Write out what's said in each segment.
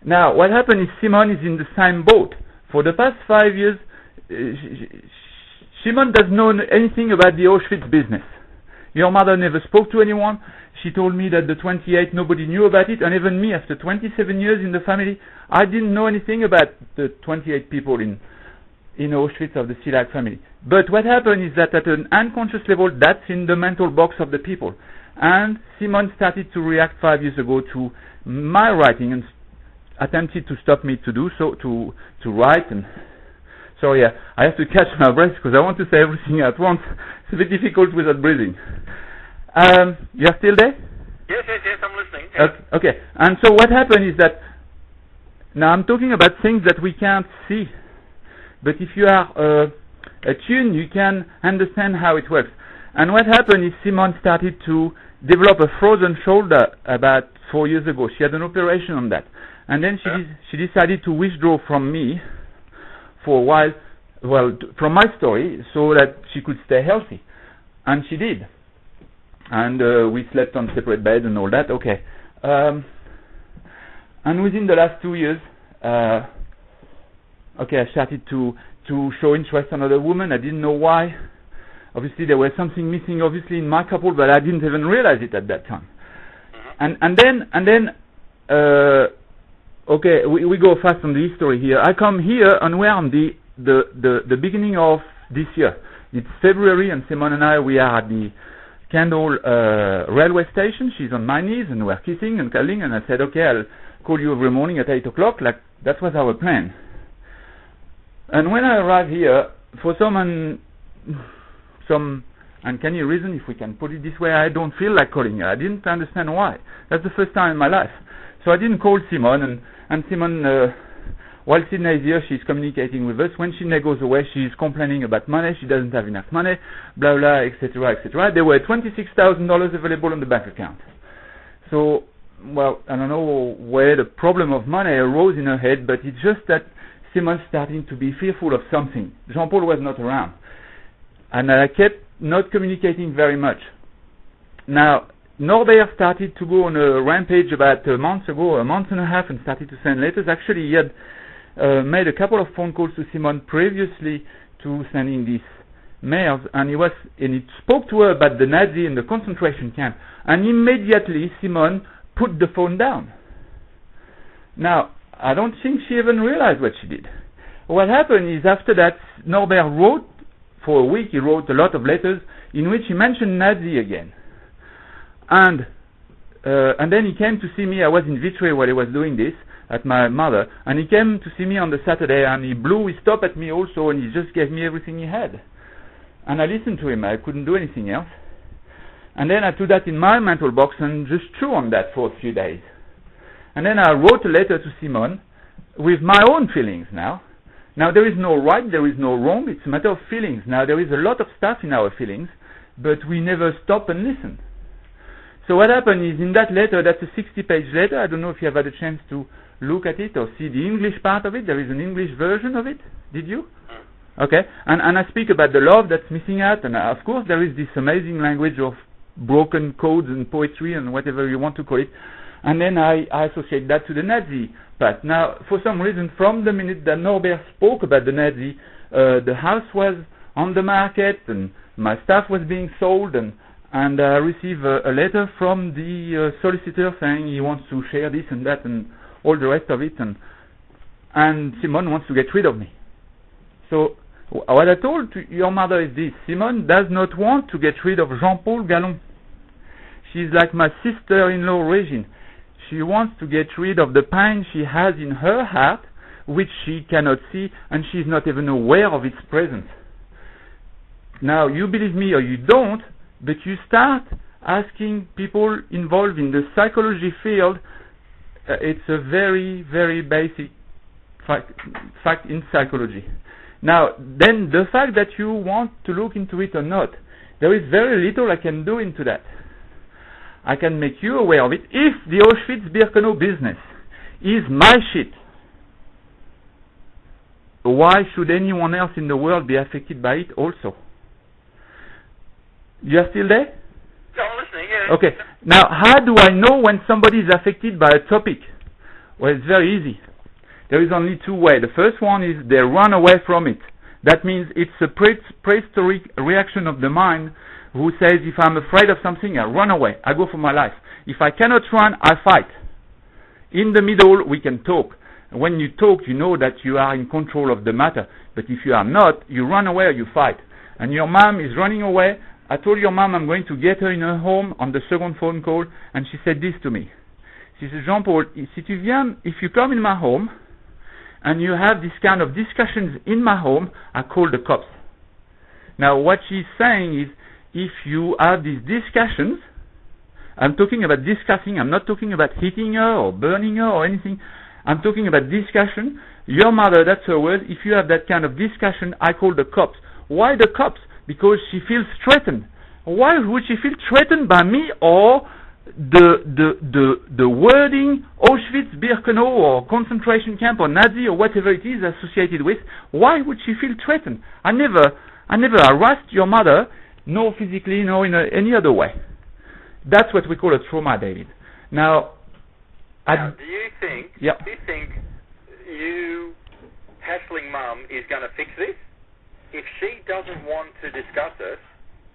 Now, what happened is Simone is in the same boat. For the past 5 years, Simone doesn't know anything about the Auschwitz business. Your mother never spoke to anyone. She told me that the 28, nobody knew about it, and even me, after 27 years in the family, I didn't know anything about the 28 people in Auschwitz of the Silag family. But what happened is that at an unconscious level, that's in the mental box of the people. And Simone started to react 5 years ago to my writing and attempted to stop me to do so, to write. And so yeah, I have to catch my breath because I want to say everything at once. It's a bit difficult without breathing. You are still there? Yes, I'm listening. Yes. Okay. And so what happened is that now I'm talking about things that we can't see, but if you are attuned, you can understand how it works. And what happened is Simone started to develop a frozen shoulder about 4 years ago. She had an operation on that. And then she decided to withdraw from me for a while, from my story, so that she could stay healthy. And she did. And we slept on separate beds and all that. Okay. And within the last 2 years, I started to show interest in other women. I didn't know why. Obviously, there was something missing, obviously, in my couple, but I didn't even realize it at that time. And then, we go fast on the history here. I come here, and we're on the beginning of this year. It's February, and Simone and I, we are at the Kendal railway station. She's on my knees, and we're kissing and cuddling, and I said, okay, I'll call you every morning at 8 o'clock. Like, that was our plan. And when I arrived here, for some uncanny reason, if we can put it this way, I don't feel like calling her. I didn't understand why. That's the first time in my life. So I didn't call Simone, and Simone, while Sydney is here, she's communicating with us. When Sydney goes away, she's complaining about money. She doesn't have enough money, blah, blah, etc., etc. There were $26,000 available on the bank account. So, I don't know where the problem of money arose in her head, but it's just that Simone's starting to be fearful of something. Jean-Paul was not around. And I kept not communicating very much. Now, Norbert started to go on a rampage about a month and a half, and started to send letters. Actually, he had made a couple of phone calls to Simone previously to sending these mails, and he spoke to her about the Nazi and the concentration camp, and immediately Simone put the phone down. Now, I don't think she even realized what she did. What happened is, after that, Norbert wrote, for a week he wrote a lot of letters in which he mentioned Nazi again. And then he came to see me. I was in Vitré while he was doing this at my mother, and he came to see me on the Saturday, and he blew his top at me also, and he just gave me everything he had. And I listened to him. I couldn't do anything else. And then I took that in my mental box and just chewed on that for a few days. And then I wrote a letter to Simone with my own feelings now. Now, there is no right, there is no wrong. It's a matter of feelings. Now, there is a lot of stuff in our feelings, but we never stop and listen. So what happened is, in that letter, that's a 60-page letter. I don't know if you have had a chance to look at it or see the English part of it. There is an English version of it. Did you? Okay. And I speak about the love that's missing out. And of course, there is this amazing language of broken codes and poetry and whatever you want to call it. And then I associate that to the Nazi part. Now, for some reason, from the minute that Norbert spoke about the Nazi, the house was on the market and my stuff was being sold, and I received a letter from the solicitor saying he wants to share this and that and all the rest of it, and Simone wants to get rid of me. So what I told to your mother is this: Simone does not want to get rid of Jean-Paul Gallon. She's like my sister-in-law, Regine. She wants to get rid of the pain she has in her heart, which she cannot see, and she's not even aware of its presence. Now, you believe me or you don't, but you start asking people involved in the psychology field. It's a very, very basic fact in psychology. Now, then the fact that you want to look into it or not, there is very little I can do into that. I can make you aware of it. If the Auschwitz-Birkenau business is my shit, why should anyone else in the world be affected by it also? You are still there? Yeah, I'm listening, yeah. Okay. Now, how do I know when somebody is affected by a topic? Well, it's very easy. There is only two ways. The first one is they run away from it. That means it's a prehistoric reaction of the mind who says, if I'm afraid of something, I run away. I go for my life. If I cannot run, I fight. In the middle, we can talk. When you talk, you know that you are in control of the matter. But if you are not, you run away or you fight. And your mom is running away. I told your mom I'm going to get her in her home on the second phone call, and she said this to me. She said, Jean-Paul, if you come in my home, and you have this kind of discussions in my home, I call the cops. Now, what she's saying is, if you have these discussions, I'm talking about discussing, I'm not talking about hitting her or burning her or anything. I'm talking about discussion. Your mother, that's her word. If you have that kind of discussion, I call the cops. Why the cops? Because she feels threatened. Why would she feel threatened by me or the wording Auschwitz-Birkenau or concentration camp or Nazi or whatever it is associated with? Why would she feel threatened? I never harassed your mother, no physically, no in any other way. That's what we call a trauma, David. Now, do you think you hassling mum is going to fix this? If she doesn't want to discuss it,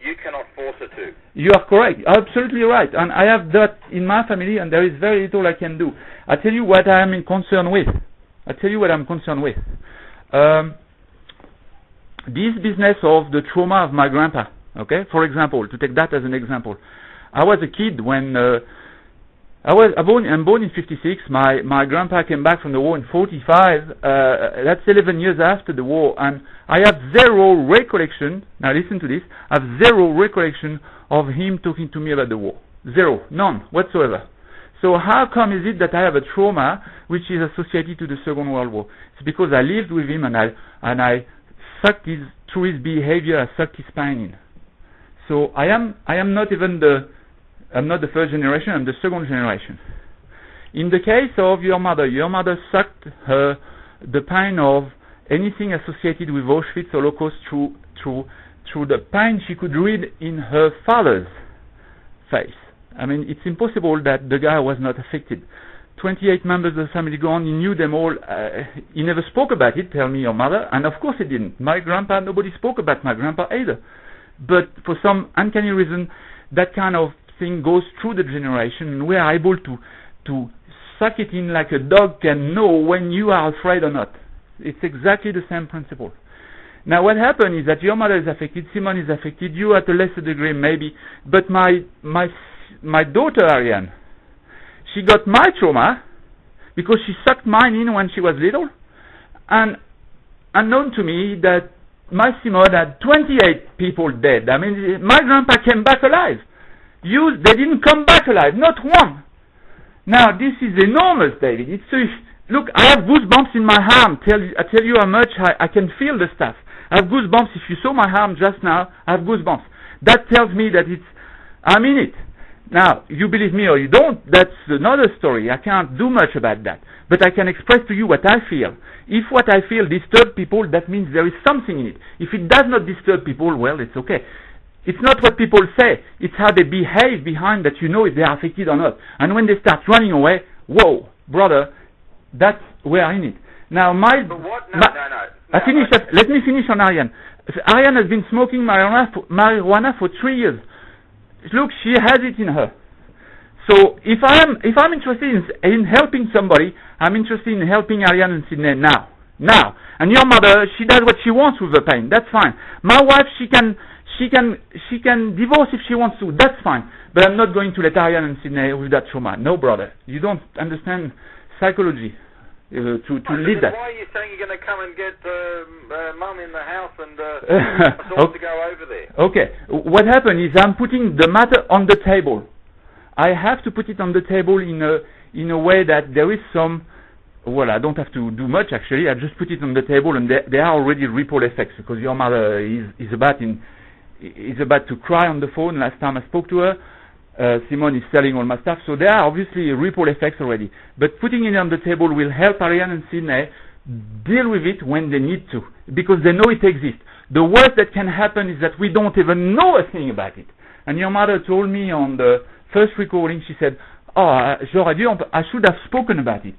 you cannot force her to. You are correct. Absolutely right. And I have that in my family, and there is very little I can do. I tell you what I am concerned with. This business of the trauma of my grandpa, okay? For example, to take that as an example. I was a kid when I'm born in 56. My grandpa came back from the war in 45. That's 11 years after the war, and I have zero recollection. Now listen to this. I have zero recollection of him talking to me about the war. Zero, none whatsoever. So how come is it that I have a trauma which is associated to the Second World War? It's because I lived with him and I sucked through his behavior. I sucked his pain in. So I am not I'm not the first generation, I'm the second generation. In the case of your mother sucked the pain of anything associated with Auschwitz or Holocaust through the pain she could read in her father's face. I mean, it's impossible that the guy was not affected. 28 members of the family gone, he knew them all. He never spoke about it, tell me your mother, and of course he didn't. My grandpa, nobody spoke about my grandpa either. But for some uncanny reason, that kind of thing goes through the generation, and we are able to suck it in like a dog can know when you are afraid or not. It's exactly the same principle. Now what happened is that your mother is affected, Simone is affected, you at a lesser degree maybe, but my daughter Ariane, she got my trauma because she sucked mine in when she was little, and unknown to me that my Simone had 28 people dead. I mean, my grandpa came back alive. They didn't come back alive, not one. Now, this is enormous, David. Look, I have goosebumps in my arm. I tell you how much I can feel the stuff. I have goosebumps. If you saw my arm just now, I have goosebumps. That tells me that I'm in it. Now, you believe me or you don't, that's another story. I can't do much about that. But I can express to you what I feel. If what I feel disturbs people, that means there is something in it. If it does not disturb people, well, it's okay. It's not what people say. It's how they behave behind that you know if they are affected or not. And when they start running away, whoa, brother, we are in it. Now, But what? No. Let me finish on Ariane. Ariane has been smoking marijuana for 3 years. Look, she has it in her. So if I'm interested in helping somebody, I'm interested in helping Ariane and Sydney now. And your mother, she does what she wants with the pain. That's fine. My wife, she can divorce if she wants to. That's fine. But I'm not going to let Ariane and Sydney with that trauma. No, brother. You don't understand psychology to lead that. Why are you saying you're going to come and get mum in the house and to go over there? Okay. What happened is I'm putting the matter on the table. I have to put it on the table in a way that there is some. Well, I don't have to do much actually. I just put it on the table, and there are already ripple effects because your mother is about to cry on the phone. Last time I spoke to her, Simone is selling all my stuff, so there are obviously ripple effects already. But putting it on the table will help Ariane and Sydney deal with it when they need to, because they know it exists. The worst that can happen is that we don't even know a thing about it. And your mother told me on the first recording, she said, I should have spoken about it.